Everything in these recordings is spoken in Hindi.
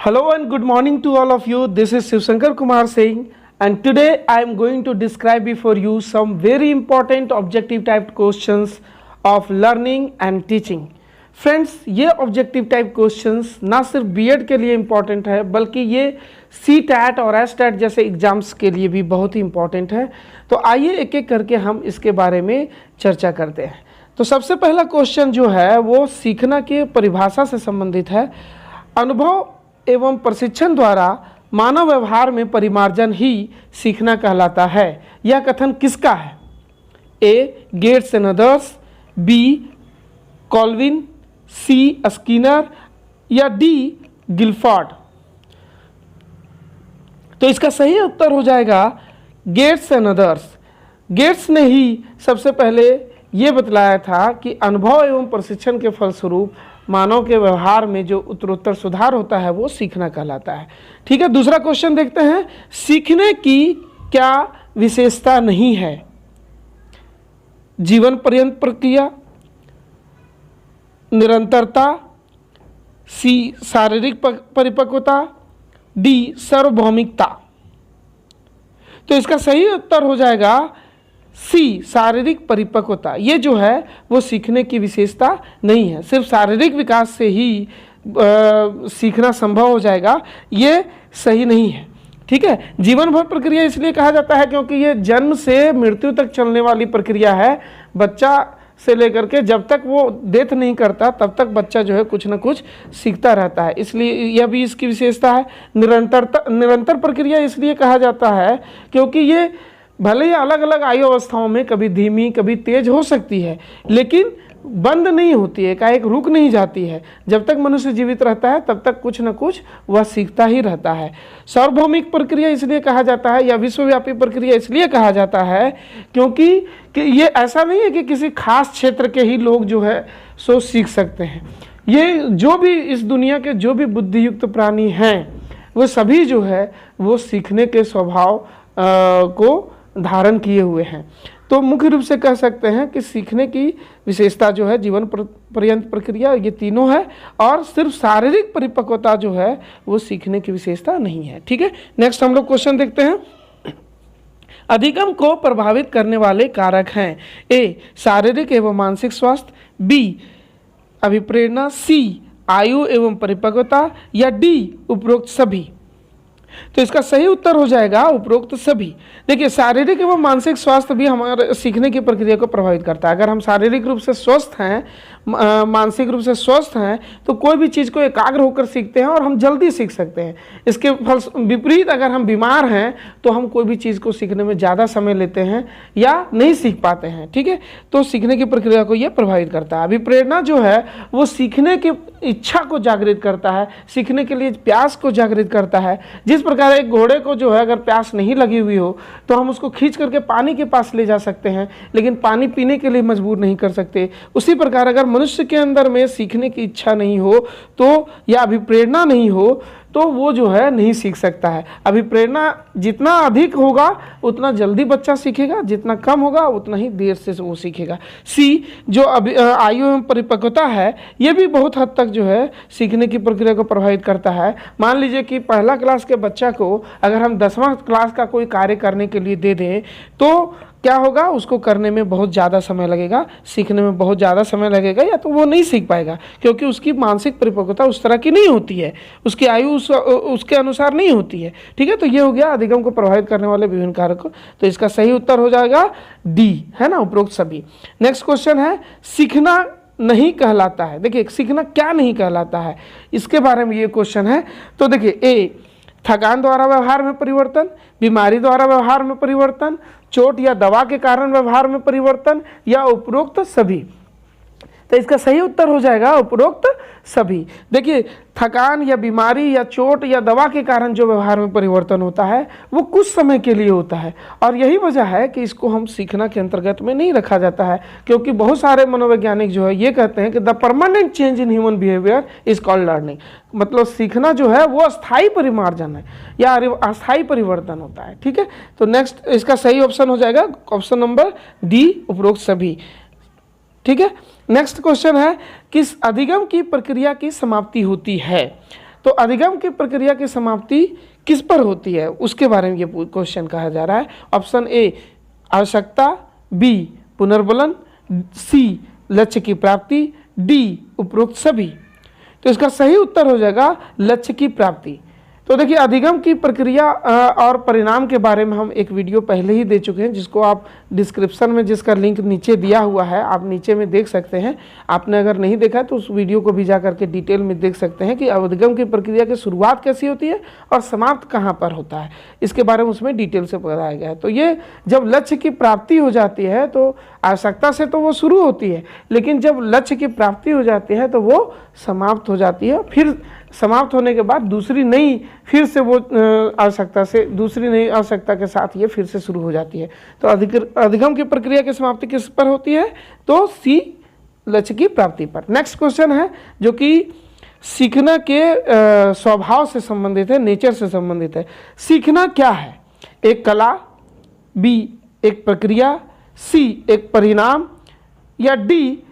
Hello and good morning to all of you. This is Shivshankar Kumar saying, and today I am going to describe before you some very important objective type questions of learning and teaching. Friends, ये ऑब्जेक्टिव टाइप क्वेश्चंस ना सिर्फ बीएड के लिए इम्पॉर्टेंट है बल्कि ये सी टैट और एस टैट जैसे एग्जाम्स के लिए भी बहुत ही इम्पॉर्टेंट है। तो आइए एक एक करके हम इसके बारे में चर्चा करते हैं। तो सबसे पहला क्वेश्चन जो है वो सीखना की परिभाषा से संबंधित है। अनुभव एवं प्रशिक्षण द्वारा मानव व्यवहार में परिमार्जन ही सीखना कहलाता है। यह कथन किसका है? A. Gates and others, B. Calvin, C. Skinner या डी. गिलफोर्ड। तो इसका सही उत्तर हो जाएगा गेट्स एंड अदर्स। गेट्स ने ही सबसे पहले ये बतलाया था कि अनुभव एवं प्रशिक्षण के फलस्वरूप मानव के व्यवहार में जो उत्तरोत्तर सुधार होता है वो सीखना कहलाता है। ठीक है, दूसरा क्वेश्चन देखते हैं। सीखने की क्या विशेषता नहीं है? जीवन पर्यंत प्रक्रिया, निरंतरता, सी. शारीरिक परिपक्वता, डी. सार्वभौमिकता। तो इसका सही उत्तर हो जाएगा सी. शारीरिक परिपक्वता। ये जो है वो सीखने की विशेषता नहीं है। सिर्फ शारीरिक विकास से ही सीखना संभव हो जाएगा, ये सही नहीं है। ठीक है, जीवन भर प्रक्रिया इसलिए कहा जाता है क्योंकि ये जन्म से मृत्यु तक चलने वाली प्रक्रिया है। बच्चा से लेकर के जब तक वो डेथ नहीं करता तब तक बच्चा जो है कुछ ना कुछ सीखता रहता है, इसलिए यह भी इसकी विशेषता है। निरंतर प्रक्रिया इसलिए कहा जाता है क्योंकि ये भले ही अलग अलग आयु अवस्थाओं में कभी धीमी कभी तेज हो सकती है, लेकिन बंद नहीं होती है, एकाएक रुक नहीं जाती है। जब तक मनुष्य जीवित रहता है तब तक कुछ न कुछ वह सीखता ही रहता है। सार्वभौमिक प्रक्रिया इसलिए कहा जाता है या विश्वव्यापी प्रक्रिया इसलिए कहा जाता है क्योंकि ये ऐसा नहीं है कि किसी खास क्षेत्र के ही लोग जो है सो सीख सकते हैं। ये जो भी इस दुनिया के जो भी बुद्धियुक्त प्राणी हैं वो सभी जो है वो सीखने के स्वभाव को धारण किए हुए हैं। तो मुख्य रूप से कह सकते हैं कि सीखने की विशेषता जो है जीवन पर्यंत प्रक्रिया, ये तीनों है, और सिर्फ शारीरिक परिपक्वता जो है वो सीखने की विशेषता नहीं है। ठीक है, नेक्स्ट हम लोग क्वेश्चन देखते हैं। अधिगम को प्रभावित करने वाले कारक हैं। ए. शारीरिक एवं मानसिक स्वास्थ्य, बी. अभिप्रेरणा, सी. आयु एवं परिपक्वता या डी. उपरोक्त सभी। तो इसका सही उत्तर हो जाएगा उपरोक्त सभी। देखिए, शारीरिक एवं मानसिक स्वास्थ्य भी हमारे सीखने की प्रक्रिया को प्रभावित करता है। अगर हम शारीरिक रूप से स्वस्थ हैं, मानसिक रूप से स्वस्थ हैं, तो कोई भी चीज़ को एकाग्र होकर सीखते हैं और हम जल्दी सीख सकते हैं। इसके फल विपरीत अगर हम बीमार हैं तो हम कोई भी चीज़ को सीखने में ज़्यादा समय लेते हैं या नहीं सीख पाते हैं। ठीक है, तो सीखने की प्रक्रिया को यह प्रभावित करता है। अभिप्रेरणा जो है वो सीखने की इच्छा को जागृत करता है, सीखने के लिए प्यास को जागृत करता है। जिस प्रकार एक घोड़े को जो है अगर प्यास नहीं लगी हुई हो तो हम उसको खींच करके पानी के पास ले जा सकते हैं, लेकिन पानी पीने के लिए मजबूर नहीं कर सकते। उसी प्रकार अगर मनुष्य के अंदर में सीखने की इच्छा नहीं हो तो या अभिप्रेरणा नहीं हो तो वो जो है नहीं सीख सकता है। अभिप्रेरणा जितना अधिक होगा उतना जल्दी बच्चा सीखेगा, जितना कम होगा उतना ही देर से वो सीखेगा। सी. जो आयु एवं परिपक्वता है ये भी बहुत हद तक जो है सीखने की प्रक्रिया को प्रभावित करता है। मान लीजिए कि पहला क्लास के बच्चा को अगर हम 10वां क्लास का कोई कार्य करने के लिए दे दें तो क्या होगा, उसको करने में बहुत ज़्यादा समय लगेगा, सीखने में बहुत ज़्यादा समय लगेगा, या तो वो नहीं सीख पाएगा क्योंकि उसकी मानसिक परिपक्वता उस तरह की नहीं होती है, उसकी आयु उसके अनुसार नहीं होती है। ठीक है, तो ये हो गया अधिगम को प्रभावित करने वाले विभिन्न कारक। तो इसका सही उत्तर हो जाएगा डी, है ना, उपरोक्त सभी। नेक्स्ट क्वेश्चन है, सीखना नहीं कहलाता है। देखिए, सीखना क्या नहीं कहलाता है, इसके बारे में ये क्वेश्चन है। तो देखिए, ए. थकान द्वारा व्यवहार में परिवर्तन, बीमारी द्वारा व्यवहार में परिवर्तन, चोट या दवा के कारण व्यवहार में परिवर्तन या उपरोक्त सभी। तो इसका सही उत्तर हो जाएगा उपरोक्त सभी। देखिए, थकान या बीमारी या चोट या दवा के कारण जो व्यवहार में परिवर्तन होता है वो कुछ समय के लिए होता है, और यही वजह है कि इसको हम सीखना के अंतर्गत में नहीं रखा जाता है। क्योंकि बहुत सारे मनोवैज्ञानिक जो है ये कहते हैं कि the permanent change in human behaviour is called learning. मतलब सीखना जो है वो अस्थायी परिमार्जन है या अस्थायी परिवर्तन होता है। ठीक है, तो नेक्स्ट इसका सही ऑप्शन हो जाएगा ऑप्शन नंबर डी, उपरोक्त सभी। ठीक है, नेक्स्ट क्वेश्चन है, किस अधिगम की प्रक्रिया की समाप्ति होती है? तो अधिगम की प्रक्रिया की समाप्ति किस पर होती है उसके बारे में ये क्वेश्चन कहा जा रहा है। ऑप्शन ए आवश्यकता, बी पुनर्बलन, सी लक्ष्य की प्राप्ति, डी उपरोक्त सभी। तो इसका सही उत्तर हो जाएगा लक्ष्य की प्राप्ति। तो देखिए अधिगम की प्रक्रिया और परिणाम के बारे में हम एक वीडियो पहले ही दे चुके हैं, जिसको आप डिस्क्रिप्शन में, जिसका लिंक नीचे दिया हुआ है, आप नीचे में देख सकते हैं। आपने अगर नहीं देखा तो उस वीडियो को भी जा करके डिटेल में देख सकते हैं कि अधिगम की प्रक्रिया की शुरुआत कैसी होती है और समाप्त कहाँ पर होता है, इसके बारे में उसमें डिटेल से बताया गया है। तो ये जब लक्ष्य की प्राप्ति हो जाती है तो आवश्यकता से तो वो शुरू होती है, लेकिन जब लक्ष्य की प्राप्ति हो जाती है तो वो समाप्त हो जाती है। फिर समाप्त होने के बाद दूसरी नई, फिर से वो आवश्यकता से, दूसरी नई आवश्यकता के साथ ये फिर से शुरू हो जाती है। तो अधिगम की प्रक्रिया की समाप्ति किस पर होती है? तो सी लक्ष्य की प्राप्ति पर। नेक्स्ट क्वेश्चन है जो कि सीखना के स्वभाव से संबंधित है, नेचर से संबंधित है। सीखना क्या है? एक कला, बी एक प्रक्रिया, सी एक परिणाम, या डी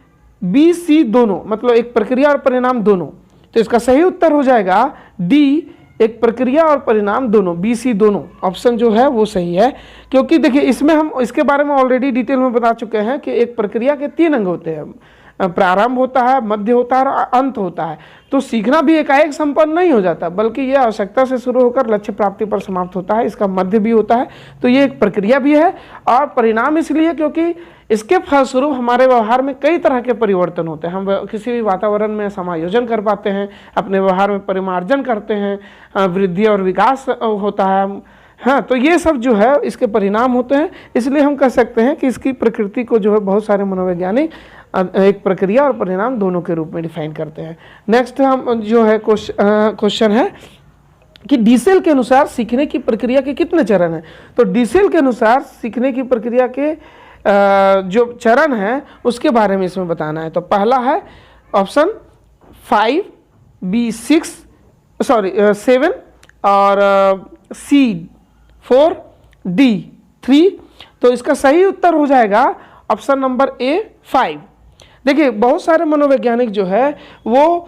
बी सी दोनों, मतलब एक प्रक्रिया और परिणाम दोनों। तो इसका सही उत्तर हो जाएगा डी एक प्रक्रिया और परिणाम दोनों, बी सी दोनों ऑप्शन जो है वो सही है। क्योंकि देखिए इसमें हम इसके बारे में ऑलरेडी डिटेल में बता चुके हैं कि एक प्रक्रिया के 3 अंग होते हैं, प्रारंभ होता है, मध्य होता है और अंत होता है। तो सीखना भी एकाएक संपन्न नहीं हो जाता, बल्कि यह आवश्यकता से शुरू होकर लक्ष्य प्राप्ति पर समाप्त होता है। इसका मध्य भी होता है, तो ये एक प्रक्रिया भी है। और परिणाम इसलिए क्योंकि इसके फलस्वरूप हमारे व्यवहार में कई तरह के परिवर्तन होते हैं। हम किसी भी वातावरण में समायोजन कर पाते हैं, अपने व्यवहार में परिमार्जन करते हैं, वृद्धि और विकास होता है। हाँ, तो ये सब जो है इसके परिणाम होते हैं। इसलिए हम कह सकते हैं कि इसकी प्रकृति को जो है बहुत सारे मनोवैज्ञानिक एक प्रक्रिया और परिणाम दोनों के रूप में डिफाइन करते हैं। नेक्स्ट हम जो है क्वेश्चन है कि डीसेल के अनुसार सीखने की प्रक्रिया के कितने चरण हैं? तो डीसेल के अनुसार सीखने की प्रक्रिया के जो चरण है उसके बारे में इसमें बताना है। तो पहला है ऑप्शन 5, बी 7 और सी 4, डी 3। तो इसका सही उत्तर हो जाएगा ऑप्शन नंबर ए 5। देखिए बहुत सारे मनोवैज्ञानिक जो है वो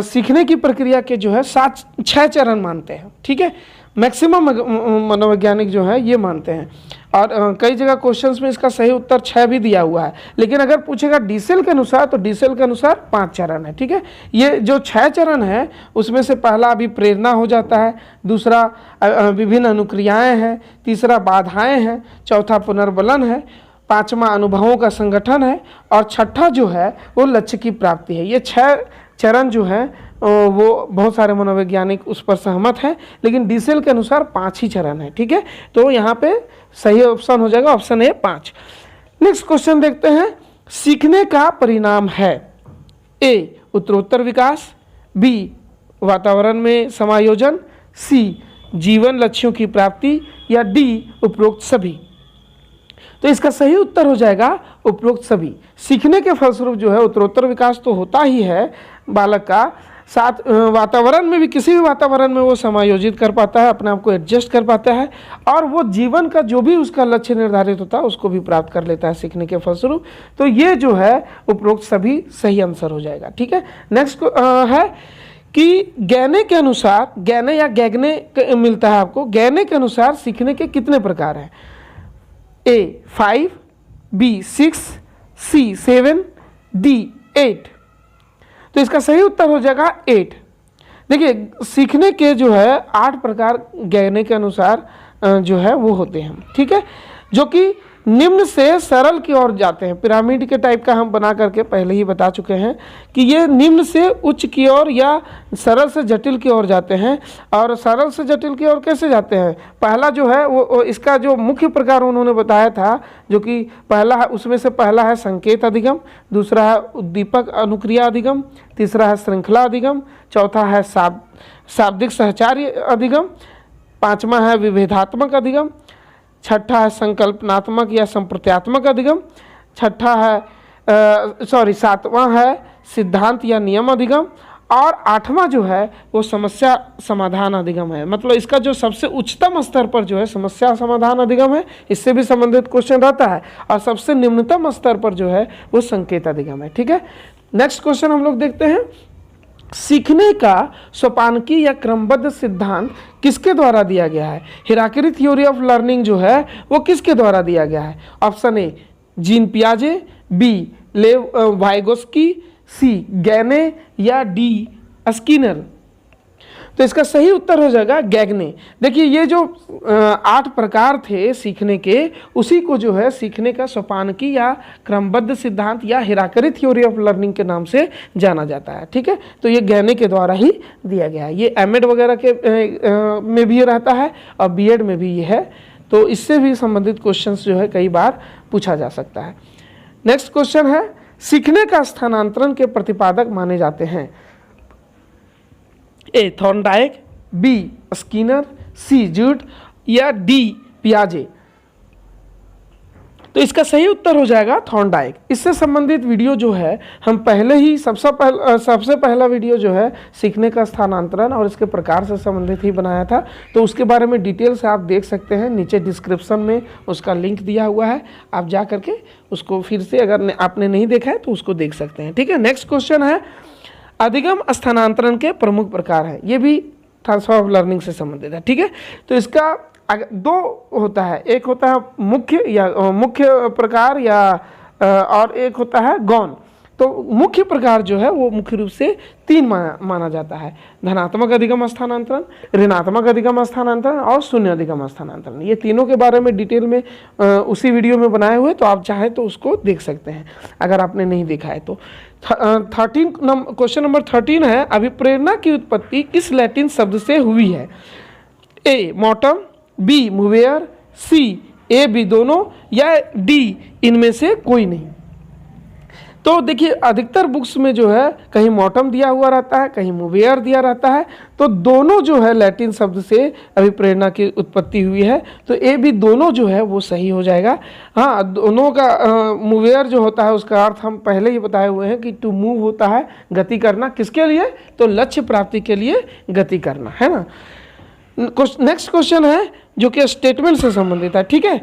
सीखने की प्रक्रिया के जो है 6 चरण मानते हैं, ठीक है। मैक्सिमम मनोवैज्ञानिक जो है ये मानते हैं, और कई जगह क्वेश्चंस में इसका सही उत्तर 6 भी दिया हुआ है। लेकिन अगर पूछेगा डीसेल के अनुसार तो डीसेल के अनुसार 5 चरण है, ठीक है। ये जो 6 चरण है उसमें से पहला अभी प्रेरणा हो जाता है, दूसरा विभिन्न अनुक्रियाएं हैं, तीसरा बाधाएं हैं, चौथा पुनर्बलन है, 5वां अनुभवों का संगठन है, और 6ठा जो है वो लक्ष्य की प्राप्ति है। ये 6 चरण जो है वो बहुत सारे मनोवैज्ञानिक उस पर सहमत हैं, लेकिन डीसेल के अनुसार 5 ही चरण है, ठीक है। तो यहाँ पे सही ऑप्शन हो जाएगा ऑप्शन ए 5। नेक्स्ट क्वेश्चन देखते हैं। सीखने का परिणाम है ए उत्तरोत्तर विकास, बी वातावरण में समायोजन, सी जीवन लक्ष्यों की प्राप्ति, या डी उपरोक्त सभी। तो इसका सही उत्तर हो जाएगा उपरोक्त सभी। सीखने के फलस्वरूप जो है उत्तरोत्तर विकास तो होता ही है बालक का, साथ वातावरण में भी, किसी भी वातावरण में वो समायोजित कर पाता है, अपने आप को एडजस्ट कर पाता है, और वो जीवन का जो भी उसका लक्ष्य निर्धारित होता है उसको भी प्राप्त कर लेता है सीखने के फलस्वरूप। तो ये जो है उपरोक्त सभी सही आंसर हो जाएगा, ठीक है। नेक्स्ट है कि गैने के अनुसार, गैने या गैगने मिलता है आपको, गैने के अनुसार सीखने के कितने प्रकार हैं? ए 5, बी 6, सी 7, डी 8। तो इसका सही उत्तर हो जाएगा 8। देखिए सीखने के जो है 8 प्रकार गैने के अनुसार जो है वो होते हैं, ठीक है, जो कि निम्न से सरल की ओर जाते हैं। पिरामिड के टाइप का हम बना करके पहले ही बता चुके हैं कि ये निम्न से उच्च की ओर या सरल से जटिल की ओर जाते हैं। और सरल से जटिल की ओर कैसे जाते हैं? पहला जो है वो इसका जो मुख्य प्रकार उन्होंने बताया था, जो कि पहला है, उसमें से पहला है संकेत अधिगम, दूसरा है उद्दीपक अनुक्रिया अधिगम, तीसरा है श्रृंखला अधिगम, चौथा है शाब्दिक सहचार्य अधिगम, 5वां है विभेदात्मक अधिगम, 6ठा है संकल्पनात्मक या संप्रत्यात्मक अधिगम, 7वां है सिद्धांत या नियम अधिगम, और 8वां जो है वो समस्या समाधान अधिगम है। मतलब इसका जो सबसे उच्चतम स्तर पर जो है समस्या समाधान अधिगम है, इससे भी संबंधित क्वेश्चन रहता है, और सबसे निम्नतम स्तर पर जो है वो संकेत अधिगम है, ठीक है। नेक्स्ट क्वेश्चन हम लोग देखते हैं। सीखने का सोपानकी या क्रमबद्ध सिद्धांत किसके द्वारा दिया गया है? हिराकिरी थ्योरी ऑफ लर्निंग जो है वो किसके द्वारा दिया गया है? ऑप्शन ए जीन पियाजे, बी लेव वाइगोस्की, सी गैने या डी स्किनर। तो इसका सही उत्तर हो जाएगा गैगने। देखिए ये जो 8 प्रकार थे सीखने के, उसी को जो है सीखने का सोपानकी या क्रमबद्ध सिद्धांत या हिराकिरी थ्योरी ऑफ लर्निंग के नाम से जाना जाता है। ठीक है, तो ये गैने के द्वारा ही दिया गया है। ये एमएड वगैरह के में भी रहता है और बीएड में भी ये है, तो इससे भी संबंधित क्वेश्चंस जो है कई बार पूछा जा सकता है। नेक्स्ट क्वेश्चन है, सीखने का स्थानांतरण के प्रतिपादक माने जाते हैं? ए थॉर्नडाइक, बी स्किनर, सी जूट या डी पियाजे। तो इसका सही उत्तर हो जाएगा थॉर्नडाइक। इससे संबंधित वीडियो जो है हम पहले ही सबसे पहला वीडियो जो है सीखने का स्थानांतरण और इसके प्रकार से संबंधित ही बनाया था, तो उसके बारे में डिटेल से आप देख सकते हैं, नीचे डिस्क्रिप्शन में उसका लिंक दिया हुआ है, आप जा करके उसको फिर से अगर आपने नहीं देखा है तो उसको देख सकते हैं। ठीक है, नेक्स्ट क्वेश्चन है, अधिगम स्थानांतरण के प्रमुख प्रकार हैं। ये भी ट्रांसफर ऑफ लर्निंग से संबंधित है। ठीक है, तो इसका 2 होता है, एक होता है मुख्य प्रकार या और एक होता है गौण। तो मुख्य प्रकार जो है वो मुख्य रूप से 3 माना जाता है, धनात्मक अधिगम स्थानांतरण, ऋणात्मक अधिगम स्थानांतरण और शून्य अधिगम स्थानांतरण। ये तीनों के बारे में डिटेल में उसी वीडियो में बनाए हुए, तो आप चाहे तो उसको देख सकते हैं अगर आपने नहीं देखा है तो। 13 क्वेश्चन नंबर 13 है, अभिप्रेरणा की उत्पत्ति किस लैटिन शब्द से हुई है? ए मोटम, बी मूवेयर, सी ए बी दोनों या डी इनमें से कोई नहीं। तो देखिए अधिकतर बुक्स में जो है कहीं मोटम दिया हुआ रहता है, कहीं मूवेयर दिया रहता है, तो दोनों जो है लैटिन शब्द से अभिप्रेरणा की उत्पत्ति हुई है, तो ए बी दोनों जो है वो सही हो जाएगा। हाँ, दोनों का मूवेयर जो होता है उसका अर्थ हम पहले ही बताए हुए हैं कि टू मूव होता है, गति करना, किसके लिए? तो लक्ष्य प्राप्ति के लिए गति करना, है ना। नेक्स्ट क्वेश्चन है जो कि स्टेटमेंट से संबंधित है। ठीक है,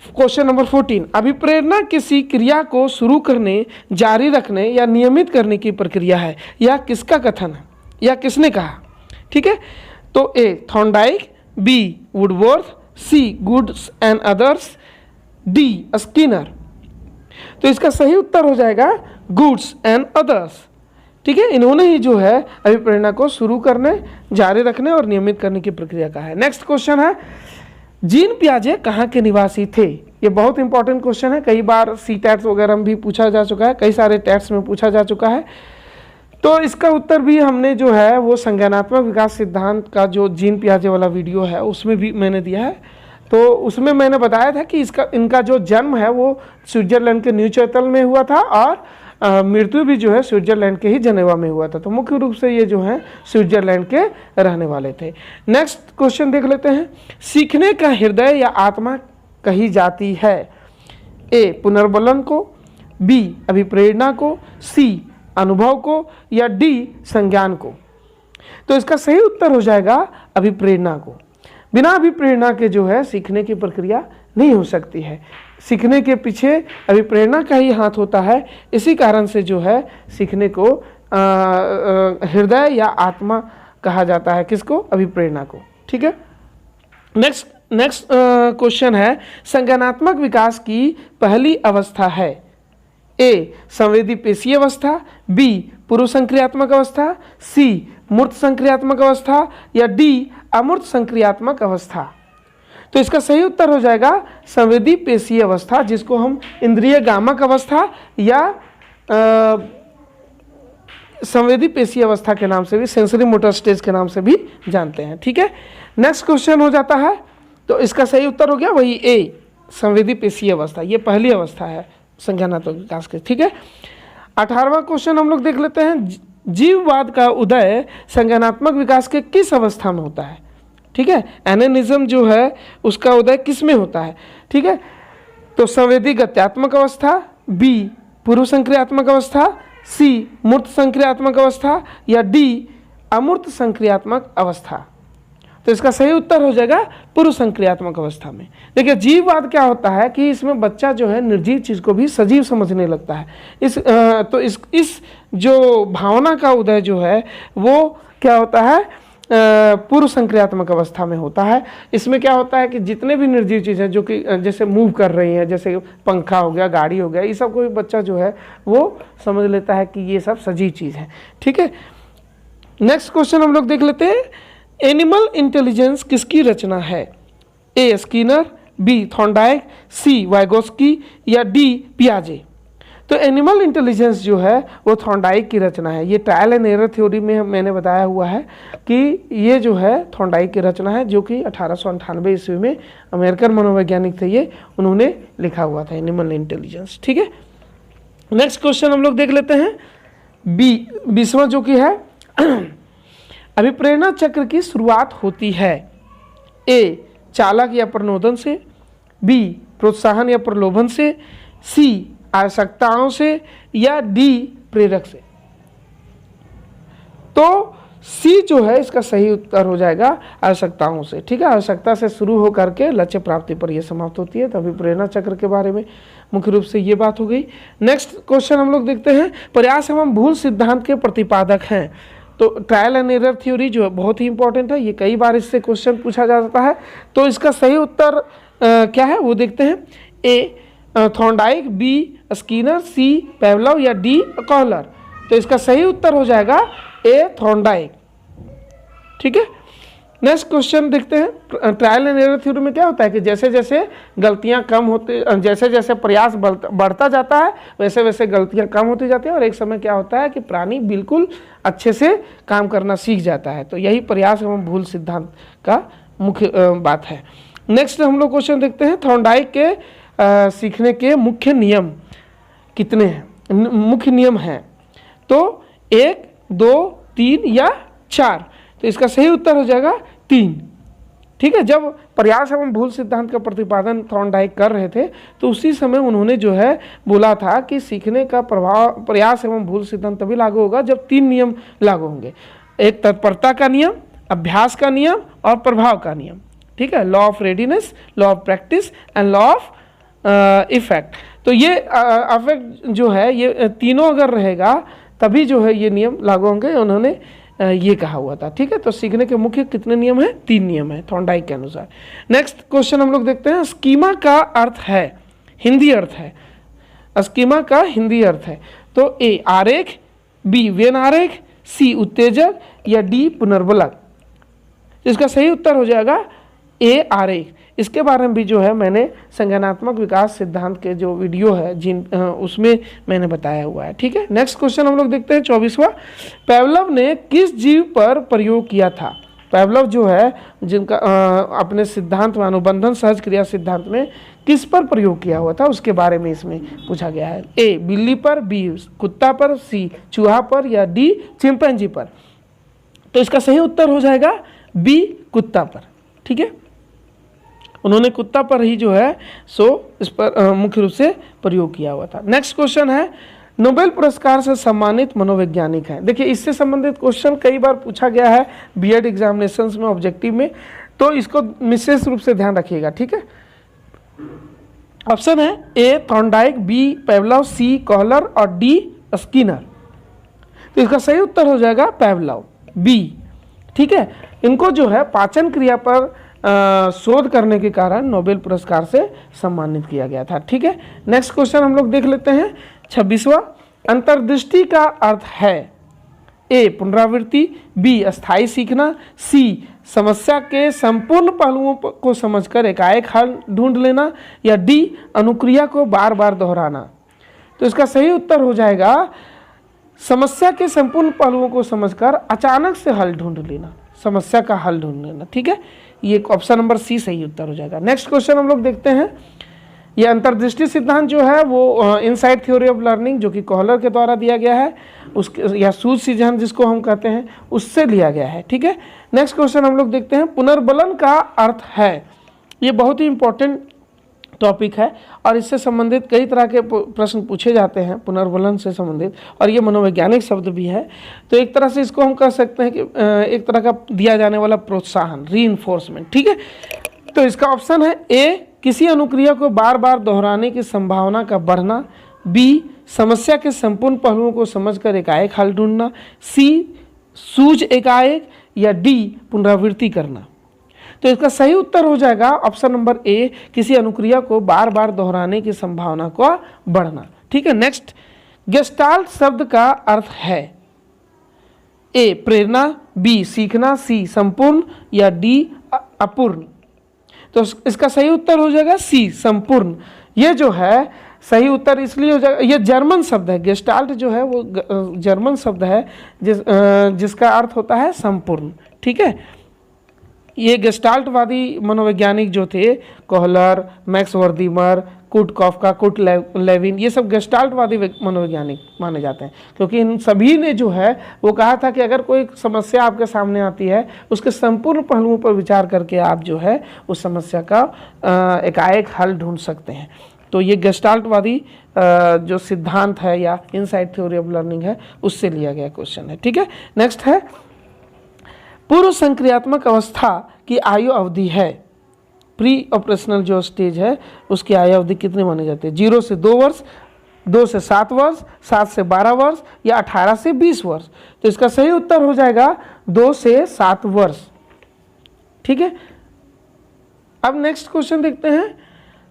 क्वेश्चन नंबर 14, अभिप्रेरणा किसी क्रिया को शुरू करने, जारी रखने या नियमित करने की प्रक्रिया है, यह किसका कथन है या किसने कहा? ठीक है, तो A Thorndike, B Woodworth, C Goods and others, D Skinner. तो इसका सही उत्तर हो जाएगा गुड्स एंड अदर्स। ठीक है, इन्होंने ही जो है अभिप्रेरणा को शुरू करने, जारी रखने और नियमित करने की प्रक्रिया का है। नेक्स्ट क्वेश्चन है, जीन पियाजे कहाँ के निवासी थे? ये बहुत इंपॉर्टेंट क्वेश्चन है, कई बार सी टैट्स वगैरह में भी पूछा जा चुका है, कई सारे टैट्स में पूछा जा चुका है। तो इसका उत्तर भी हमने जो है वो संज्ञानात्मक विकास सिद्धांत का जो जीन पियाजे वाला वीडियो है उसमें भी मैंने दिया है। तो उसमें मैंने बताया था कि इनका जो जन्म है वो स्विट्जरलैंड के न्यूचैटल में हुआ था और मृत्यु भी जो है स्विट्जरलैंड के ही जनेवा में हुआ था। तो मुख्य रूप से ये जो है स्विट्जरलैंड के रहने वाले थे। नेक्स्ट क्वेश्चन देख लेते हैं, सीखने का हृदय या आत्मा कही जाती है? ए पुनर्बलन को, बी अभिप्रेरणा को, सी अनुभव को या डी संज्ञान को। तो इसका सही उत्तर हो जाएगा अभिप्रेरणा को। बिना अभिप्रेरणा के जो है सीखने की प्रक्रिया नहीं हो सकती है। सीखने के पीछे अभिप्रेरणा का ही हाथ होता है, इसी कारण से जो है सीखने को हृदय या आत्मा कहा जाता है। किसको? अभिप्रेरणा को। ठीक है, नेक्स्ट क्वेश्चन है, संज्ञानात्मक विकास की पहली अवस्था है? ए संवेदी पेशीय अवस्था, बी पूर्व संक्रियात्मक अवस्था, सी मूर्त संक्रियात्मक अवस्था या डी अमूर्त संक्रियात्मक अवस्था। तो इसका सही उत्तर हो जाएगा संवेदी पेशीय अवस्था, जिसको हम इंद्रिय गामक अवस्था या संवेदी पेशीय अवस्था के नाम से भी, सेंसरी मोटर स्टेज के नाम से भी जानते हैं। ठीक है, नेक्स्ट क्वेश्चन हो जाता है, तो इसका सही उत्तर हो गया वही ए संवेदी पेशीय अवस्था, ये पहली अवस्था है संज्ञानात्मक विकास के। ठीक है, 18वां क्वेश्चन हम लोग देख लेते हैं, जीववाद का उदय संज्ञानात्मक विकास के किस अवस्था में होता है? ठीक है, एनानिज्म जो है उसका उदय किस में होता है? ठीक है, तो संवेदी गत्यात्मक अवस्था, बी पूर्व संक्रियात्मक अवस्था, सी मूर्त संक्रियात्मक अवस्था या डी अमूर्त संक्रियात्मक अवस्था। तो तो इसका सही उत्तर हो जाएगा पूर्व संक्रियात्मक अवस्था में। देखिए जीववाद क्या होता है कि इसमें बच्चा जो है निर्जीव चीज को भी सजीव समझने लगता है। इस जो भावना का उदय जो है वो क्या होता है, पूर्व संक्रियात्मक अवस्था में होता है। इसमें क्या होता है कि जितने भी निर्जीव चीज़ें जो कि जैसे मूव कर रही हैं, जैसे पंखा हो गया, गाड़ी हो गया, ये सब कोई बच्चा जो है वो समझ लेता है कि ये सब सजीव चीज़ है। ठीक है, नेक्स्ट क्वेश्चन हम लोग देख लेते हैं। एनिमल इंटेलिजेंस किसकी रचना है? ए स्किनर, बी थॉर्नडाइक, सी वाइगोस्की या डी पियाजे। तो एनिमल इंटेलिजेंस जो है वो थॉर्नडाइक की रचना है। ये ट्रायल एंड एरर थ्योरी में मैंने बताया हुआ है कि ये जो है थॉर्नडाइक की रचना है, जो कि 1898 ईस्वी में अमेरिकन मनोवैज्ञानिक थे, ये उन्होंने लिखा हुआ था एनिमल इंटेलिजेंस। ठीक है, नेक्स्ट क्वेश्चन हम लोग देख लेते हैं। 20वां जो कि है अभिप्रेरणा चक्र की शुरुआत होती है ए चालक या प्रनोदन से, बी प्रोत्साहन या प्रलोभन से, सी आवश्यकताओं से या डी प्रेरक से। तो सी जो है इसका सही उत्तर हो जाएगा आवश्यकताओं से। ठीक है, आवश्यकता से शुरू हो करके लक्ष्य प्राप्ति पर यह समाप्त होती है। तभी प्रेरणा चक्र के बारे में मुख्य रूप से ये बात हो गई। नेक्स्ट क्वेश्चन हम लोग देखते हैं। प्रयास एवं भूल सिद्धांत के प्रतिपादक हैं। तो ट्रायल एंड एरर थ्योरी जो है बहुत ही इंपॉर्टेंट है, ये कई बार इससे क्वेश्चन पूछा जाता है। तो इसका सही उत्तर क्या है वो देखते हैं। ए थॉर्नडाइक, बी स्किनर, सी पेवलोव या डी कॉहलर। तो इसका सही उत्तर हो जाएगा ए थॉर्नडाइक। ठीक है, नेक्स्ट क्वेश्चन देखते हैं। ट्रायल एंड एरर थ्योरी में क्या होता है कि जैसे जैसे गलतियां कम होते, जैसे जैसे प्रयास बढ़ता जाता है वैसे वैसे गलतियां कम होती जाती हैं और एक समय क्या होता है कि प्राणी बिल्कुल अच्छे से काम करना सीख जाता है। तो यही प्रयास एवं भूल सिद्धांत का मुख्य बात है। नेक्स्ट हम लोग क्वेश्चन देखते हैं। थॉर्नडाइक के सीखने के मुख्य नियम कितने हैं? मुख्य नियम हैं तो 1, 2, 3 या 4। तो इसका सही उत्तर हो जाएगा 3। ठीक है, जब प्रयास एवं भूल सिद्धांत का प्रतिपादन थॉर्नडाइक कर रहे थे तो उसी समय उन्होंने जो है बोला था कि सीखने का प्रभाव प्रयास एवं भूल सिद्धांत तभी लागू होगा जब 3 नियम लागू होंगे। एक तत्परता का नियम, अभ्यास का नियम और प्रभाव का नियम। ठीक है, law of readiness, law of practice and law of effect. तो ये अफेक्ट जो है ये तीनों अगर रहेगा तभी जो है ये नियम लागू होंगे, उन्होंने ये कहा हुआ था। ठीक है, तो सीखने के मुख्य कितने नियम हैं? 3 नियम है थॉर्नडाइक के अनुसार। नेक्स्ट क्वेश्चन हम लोग देखते हैं। स्कीमा का अर्थ है, हिंदी अर्थ है, स्कीमा का हिंदी अर्थ है तो ए आरेख, बी वेन आरेख, सी उत्तेजक या डी पुनर्बलक। इसका सही उत्तर हो जाएगा ए आरेख। इसके बारे में भी जो है मैंने संज्ञानात्मक विकास सिद्धांत के जो वीडियो है उसमें मैंने बताया हुआ है। ठीक है, नेक्स्ट क्वेश्चन हम लोग देखते हैं 24वां। पेवलोव ने किस जीव पर प्रयोग किया था? पेवलोव जो है जिनका अपने सिद्धांत में अनुबंधन सहज क्रिया सिद्धांत में किस पर प्रयोग किया हुआ था उसके बारे में इसमें पूछा गया है। ए बिल्ली पर, बी कुत्ता पर, सी चूहा पर या डी चिंपैंजी पर। तो इसका सही उत्तर हो जाएगा बी कुत्ता पर। ठीक है, उन्होंने कुत्ता पर ही जो है सो इस पर मुख्य रूप से प्रयोग किया हुआ था। नेक्स्ट क्वेश्चन है। नोबेल पुरस्कार से सम्मानित मनोवैज्ञानिक हैं। देखिए इससे संबंधित क्वेश्चन कई बार पूछा गया है बीएड एग्जामिनेशंस में, ऑब्जेक्टिव में, तो इसको विशेष रूप से ध्यान रखिएगा। ठीक है, ऑप्शन है ए थॉर्नडाइक, बी पेवलोव, सी कॉहलर और डी स्किनर। तो इसका सही उत्तर हो जाएगा पेवलोव, बी। ठीक है, इनको जो है पाचन क्रिया पर शोध करने के कारण नोबेल पुरस्कार से सम्मानित किया गया था। ठीक है, नेक्स्ट क्वेश्चन हम लोग देख लेते हैं 26वां। अंतर्दृष्टि का अर्थ है ए पुनरावृत्ति, बी अस्थायी सीखना, सी समस्या के संपूर्ण पहलुओं को समझकर एकाएक हल ढूंढ लेना या डी अनुक्रिया को बार बार दोहराना। तो इसका सही उत्तर हो जाएगा समस्या के संपूर्ण पहलुओं को समझकर अचानक से हल ढूंढ लेना, समस्या का हल ढूंढ लेना। ठीक है, ये ऑप्शन नंबर सी सही उत्तर हो जाएगा। नेक्स्ट क्वेश्चन हम लोग देखते हैं। ये अंतर्दृष्टि सिद्धांत जो है वो इनसाइड थ्योरी ऑफ लर्निंग जो कि कॉहलर के द्वारा दिया गया है, उसके या सूझ सिद्धांत जिसको हम कहते हैं उससे लिया गया है। ठीक है, नेक्स्ट क्वेश्चन हम लोग देखते हैं। पुनर्बलन का अर्थ है, ये बहुत ही इंपॉर्टेंट टॉपिक है और इससे संबंधित कई तरह के प्रश्न पूछे जाते हैं पुनर्वलन से संबंधित, और ये मनोवैज्ञानिक शब्द भी है। तो एक तरह से इसको हम कह सकते हैं कि एक तरह का दिया जाने वाला प्रोत्साहन, रीइंफोर्समेंट, ठीक है। तो इसका ऑप्शन है ए, किसी अनुक्रिया को बार बार दोहराने की संभावना का बढ़ना, बी, समस्या के संपूर्ण पहलुओं को समझकर एकाएक हल ढूंढना, सी, सूझ एकाएक, या डी, पुनरावृत्ति करना। तो इसका सही उत्तर हो जाएगा ऑप्शन नंबर ए, किसी अनुक्रिया को बार बार दोहराने की संभावना को बढ़ना, ठीक है। नेक्स्ट, गेस्टाल्ट शब्द का अर्थ है ए, प्रेरणा, बी, सीखना, सी, संपूर्ण, या डी, अपूर्ण। तो इसका सही उत्तर हो जाएगा सी, संपूर्ण। ये जो है सही उत्तर इसलिए हो जाएगा, ये जर्मन शब्द है, गेस्टाल्ट जो है वो जर्मन शब्द है जिसका अर्थ होता है संपूर्ण, ठीक है। ये गेस्टाल्टवादी मनोवैज्ञानिक जो थे, Kohler, Max Wertheimer, Kurt Koffka, Kurt Lewin, ये सब गेस्टाल्टवादी मनोवैज्ञानिक माने जाते हैं, क्योंकि इन सभी ने जो है वो कहा था कि अगर कोई समस्या आपके सामने आती है उसके संपूर्ण पहलुओं पर विचार करके आप जो है उस समस्या का एकाएक हल ढूंढ सकते हैं। तो ये गेस्टाल्टवादी जो सिद्धांत है या इनसाइट थ्योरी ऑफ लर्निंग है उससे लिया गया क्वेश्चन है, ठीक है। नेक्स्ट है, पूर्व संक्रियात्मक अवस्था की आयु अवधि है, प्री ऑपरेशनल जो स्टेज है उसकी आयु अवधि कितनी मानी जाती है? 0 से 2 वर्ष, 2 से 7 वर्ष, 7 से 12 वर्ष, या 18 से 20 वर्ष। तो इसका सही उत्तर हो जाएगा 2 से 7 वर्ष, ठीक है। अब नेक्स्ट क्वेश्चन देखते हैं,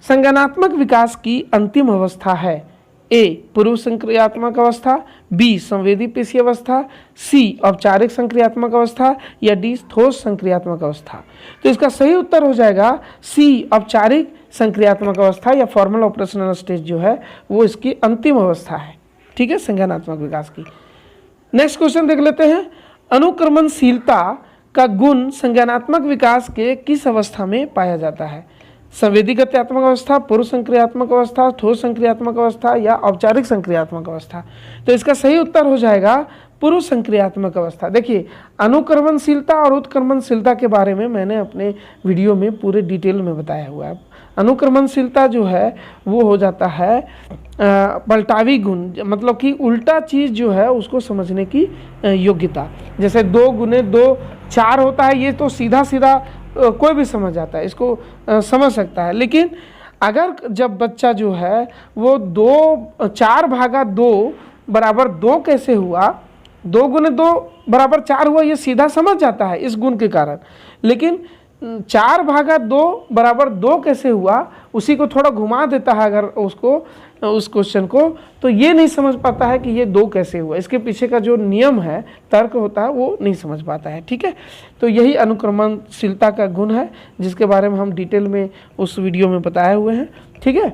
संज्ञानात्मक विकास की अंतिम अवस्था है ए, पूर्व संक्रियात्मक अवस्था, बी, संवेदी पेशी अवस्था, सी, औपचारिक संक्रियात्मक अवस्था, या डी, ठोस संक्रियात्मक अवस्था। तो इसका सही उत्तर हो जाएगा सी, औपचारिक संक्रियात्मक अवस्था या फॉर्मल ऑपरेशनल स्टेज जो है वो इसकी अंतिम अवस्था है, ठीक है, संज्ञानात्मक विकास की। नेक्स्ट क्वेश्चन देख लेते हैं, अनुक्रमणशीलता का गुण संज्ञानात्मक विकास के किस अवस्था में पाया जाता है? संवेदी गत्यात्मक अवस्था, पूर्व संक्रियात्मक अवस्था, ठोस संक्रियात्मक अवस्था, या औपचारिक संक्रियात्मक अवस्था। तो इसका सही उत्तर हो जाएगा पूर्व संक्रियात्मक अवस्था। देखिए, अनुक्रमणशीलता और उत्क्रमणशीलता के बारे में मैंने अपने वीडियो में पूरे डिटेल में बताया हुआ है। अनुक्रमणशीलता जो है वो हो जाता है पलटावी गुण, मतलब कि उल्टा चीज़ जो है उसको समझने की योग्यता। जैसे 2 गुने 2 4 होता है, ये तो सीधा सीधा कोई भी समझ जाता है, इसको समझ सकता है। लेकिन अगर जब बच्चा जो है वो 4 भागा 2 बराबर 2 कैसे हुआ, 2 गुने 2 बराबर 4 हुआ, ये सीधा समझ जाता है इस गुण के कारण। लेकिन 4 भागा 2 बराबर 2 कैसे हुआ, उसी को थोड़ा घुमा देता है अगर उसको उस क्वेश्चन को, तो ये नहीं समझ पाता है कि ये 2 कैसे हुआ। इसके पीछे का जो नियम है, तर्क होता है, वो नहीं समझ पाता है, ठीक है। तो यही अनुक्रमणशीलता का गुण है जिसके बारे में हम डिटेल में उस वीडियो में बताए हुए हैं, ठीक है।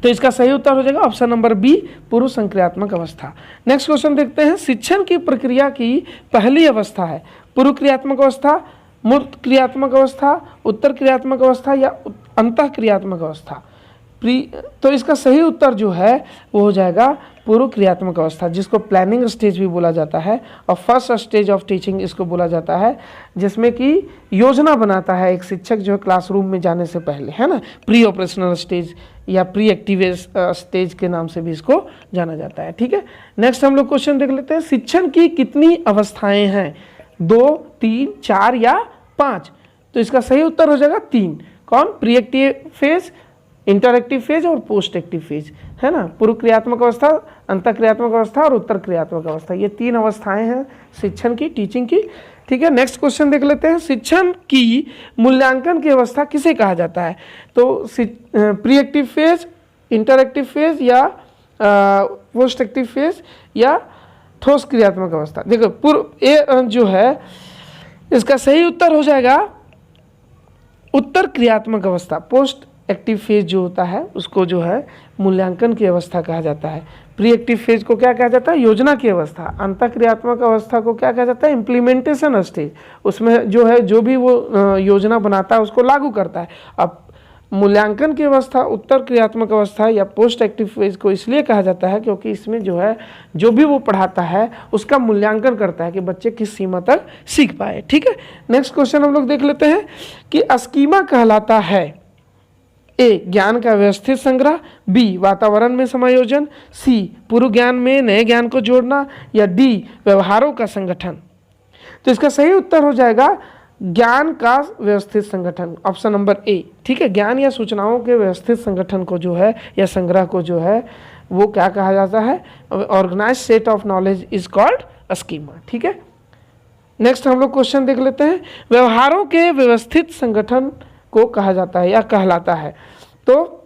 तो इसका सही उत्तर हो जाएगा ऑप्शन नंबर बी, पूर्व संक्रियात्मक अवस्था। नेक्स्ट क्वेश्चन देखते हैं, शिक्षण की प्रक्रिया की पहली अवस्था है पूर्व क्रियात्मक अवस्था, मूर्त क्रियात्मक अवस्था, उत्तर क्रियात्मक अवस्था, या अंतः क्रियात्मक अवस्था। तो इसका सही उत्तर जो है वो हो जाएगा पूर्व क्रियात्मक अवस्था, जिसको प्लानिंग स्टेज भी बोला जाता है, और फर्स्ट स्टेज ऑफ टीचिंग इसको बोला जाता है, जिसमें कि योजना बनाता है एक शिक्षक जो है क्लासरूम में जाने से पहले, है ना। प्री ऑपरेशनल स्टेज या प्री एक्टिव स्टेज के नाम से भी इसको जाना जाता है, ठीक है। नेक्स्ट हम लोग क्वेश्चन देख लेते हैं, शिक्षण की कितनी अवस्थाएं हैं? 2, 3, 4 या 5? तो इसका सही उत्तर हो जाएगा 3। कौन? Pre active phase, interactive phase और पोस्ट एक्टिव फेज, है ना। पूर्व क्रियात्मक अवस्था, अंतः क्रियात्मक अवस्था और उत्तर क्रियात्मक अवस्था, ये 3 अवस्थाएं हैं शिक्षण की, टीचिंग की, ठीक है। नेक्स्ट क्वेश्चन देख लेते हैं, शिक्षण की मूल्यांकन की अवस्था किसे कहा जाता है? तो pre active phase, interactive phase, या पोस्ट एक्टिव फेज, या ठोस क्रियात्मक अवस्था। देखो पूर्व ए जो है इसका सही उत्तर हो जाएगा उत्तर क्रियात्मक अवस्था। पोस्ट एक्टिव फेज जो होता है उसको जो है मूल्यांकन की अवस्था कहा जाता है। प्री एक्टिव फेज को क्या कहा जाता है? योजना की अवस्था। अंतः क्रियात्मक अवस्था को क्या कहा जाता है? Implementation stage. उसमें जो है जो भी वो योजना बनाता है उसको लागू करता है। अब मूल्यांकन की अवस्था उत्तर क्रियात्मक अवस्था या पोस्ट एक्टिव फेज को इसलिए कहा जाता है क्योंकि इसमें जो है जो भी वो पढ़ाता है उसका मूल्यांकन करता है कि बच्चे किस सीमा तक सीख पाए, ठीक है। नेक्स्ट क्वेश्चन हम लोग देख लेते हैं कि स्कीमा कहलाता है ए ज्ञान का व्यवस्थित संग्रह, बी वातावरण में समायोजन, सी पूर्व ज्ञान में नए ज्ञान को जोड़ना, या डी व्यवहारों का संगठन। तो इसका सही उत्तर हो जाएगा ज्ञान का व्यवस्थित संगठन, ऑप्शन नंबर ए। ठीक है, ज्ञान या सूचनाओं के व्यवस्थित संगठन को जो है या संग्रह को जो है वो क्या कहा जाता है, organise set of knowledge is called schema. ठीक है, नेक्स्ट हम लोग क्वेश्चन देख लेते हैं। व्यवहारों के व्यवस्थित संगठन को कहा जाता है या कहलाता है, तो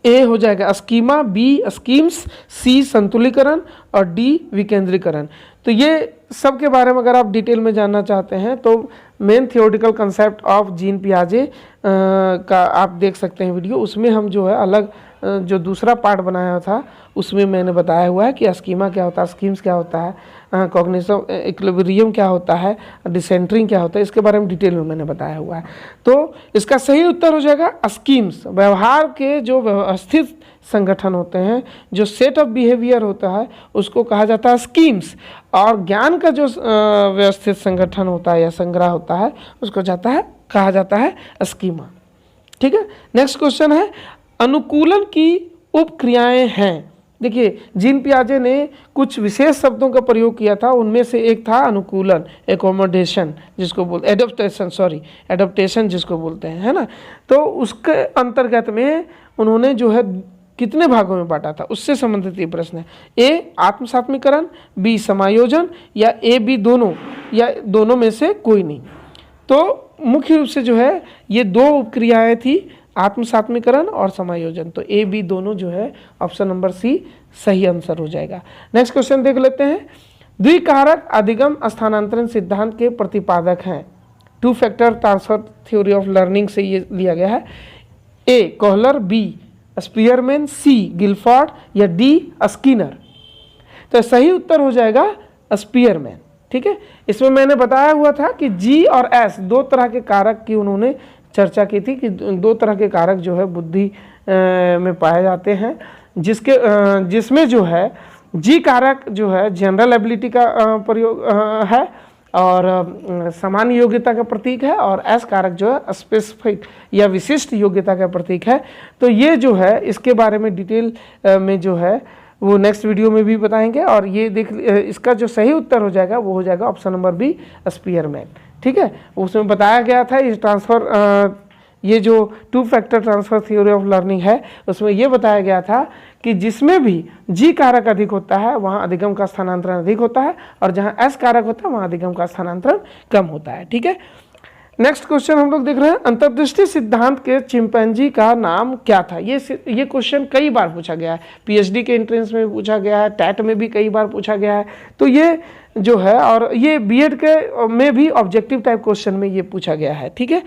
ए हो जाएगा स्कीमा, बी स्कीम्स, सी संतुलीकरण और डी विकेंद्रीकरण। तो ये सब के बारे में अगर आप डिटेल में जानना चाहते हैं तो main theoretical concept of Jean पियाजे का आप देख सकते हैं वीडियो, उसमें हम जो है अलग जो दूसरा पार्ट बनाया था उसमें मैंने बताया हुआ है कि स्कीमा क्या होता है, स्कीम्स क्या होता है, कॉग्निटिव इक्विलिब्रियम क्या होता है, डिसेंटरिंग क्या होता है, इसके बारे में डिटेल में मैंने बताया हुआ है। तो इसका सही उत्तर हो जाएगा स्कीम्स। व्यवहार के जो व्यवस्थित संगठन होते हैं, जो सेट ऑफ बिहेवियर होता है उसको कहा जाता है स्कीम्स, और ज्ञान का जो व्यवस्थित संगठन होता है या संग्रह होता है उसको कहा जाता है स्कीमा। ठीक है, नेक्स्ट क्वेश्चन है अनुकूलन की उपक्रियाएं हैं। देखिए जीन पियाजे ने कुछ विशेष शब्दों का प्रयोग किया था, उनमें से एक था अनुकूलन, एकोमोडेशन जिसको बोलते, एडप्टेशन जिसको बोलते हैं, है ना। तो उसके अंतर्गत में उन्होंने जो है कितने भागों में बांटा था उससे संबंधित ये प्रश्न है। ए आत्मसात्मीकरण, बी समायोजन, या ए बी दोनों, या दोनों में से कोई नहीं। तो मुख्य रूप से जो है ये दो उपक्रियाएं थी, आत्मसात्मीकरण और समायोजन। तो ए बी दोनों जो है ऑप्शन नंबर सी सही आंसर हो जाएगा। नेक्स्ट क्वेश्चन देख लेते हैं। द्विकारक अधिगम स्थानांतरण सिद्धांत के प्रतिपादक हैं। Two factor transfer theory of learning से ये लिया गया है। ए कोहलर, बी स्पीयरमैन, सी गिलफोर्ड, या डी स्किनर। तो सही उत्तर हो जाएगा स्पीयरमैन। ठीक है, इसमें मैंने बताया हुआ था कि जी और एस दो तरह के कारक की उन्होंने चर्चा की थी कि दो तरह के कारक जो है बुद्धि में पाए जाते हैं, जिसमें जो है जी कारक जो है जनरल एबिलिटी का प्रयोग है और सामान्य योग्यता का प्रतीक है, और एस कारक जो है स्पेसिफिक या विशिष्ट योग्यता का प्रतीक है। तो ये जो है इसके बारे में डिटेल में जो है वो नेक्स्ट वीडियो में भी बताएंगे, और ये देख इसका जो सही उत्तर हो जाएगा वो हो जाएगा ऑप्शन नंबर बी स्पीयरमैन। ठीक है, उसमें बताया गया था इस ट्रांसफ़र ये जो two factor transfer theory of learning है उसमें ये बताया गया था कि जिसमें भी जी कारक अधिक होता है वहाँ अधिगम का स्थानांतरण अधिक होता है, और जहाँ एस कारक होता है वहाँ अधिगम का स्थानांतरण कम होता है। ठीक है, नेक्स्ट क्वेश्चन हम लोग देख रहे हैं। अंतर्दृष्टि सिद्धांत के चिंपैंजी का नाम क्या था। ये क्वेश्चन कई बार पूछा गया है, पीएचडी के एंट्रेंस में भी पूछा गया है, टैट में भी कई बार पूछा गया है। तो ये जो है, और ये बीएड के में भी ऑब्जेक्टिव टाइप क्वेश्चन में ये पूछा गया है। ठीक है,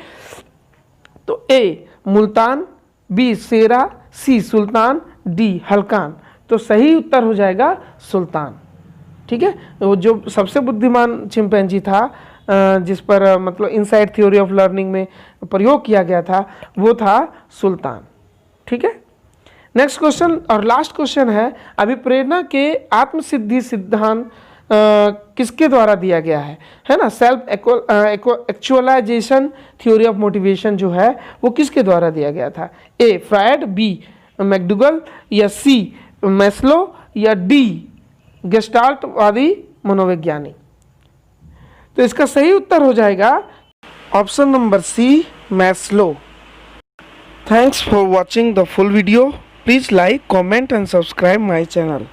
तो ए मुल्तान, बी सेरा, सी सुल्तान, डी हल्कान। तो सही उत्तर हो जाएगा सुल्तान। ठीक है, वो जो सबसे बुद्धिमान चिंपैंजी था जिस पर मतलब इनसाइड थ्योरी ऑफ लर्निंग में प्रयोग किया गया था वो था सुल्तान। ठीक है, नेक्स्ट क्वेश्चन और लास्ट क्वेश्चन है अभिप्रेरणा के आत्मसिद्धि सिद्धांत किसके द्वारा दिया गया है ना। Self actualisation theory of motivation जो है वो किसके द्वारा दिया गया था। ए फ्रायड, बी मैकडूगल, या सी मैस्लो, या डी गेस्टाल्टवादी मनोवैज्ञानिक। तो इसका सही उत्तर हो जाएगा option number C Maslow. Thanks for watching the full video. Please like, comment and subscribe my channel.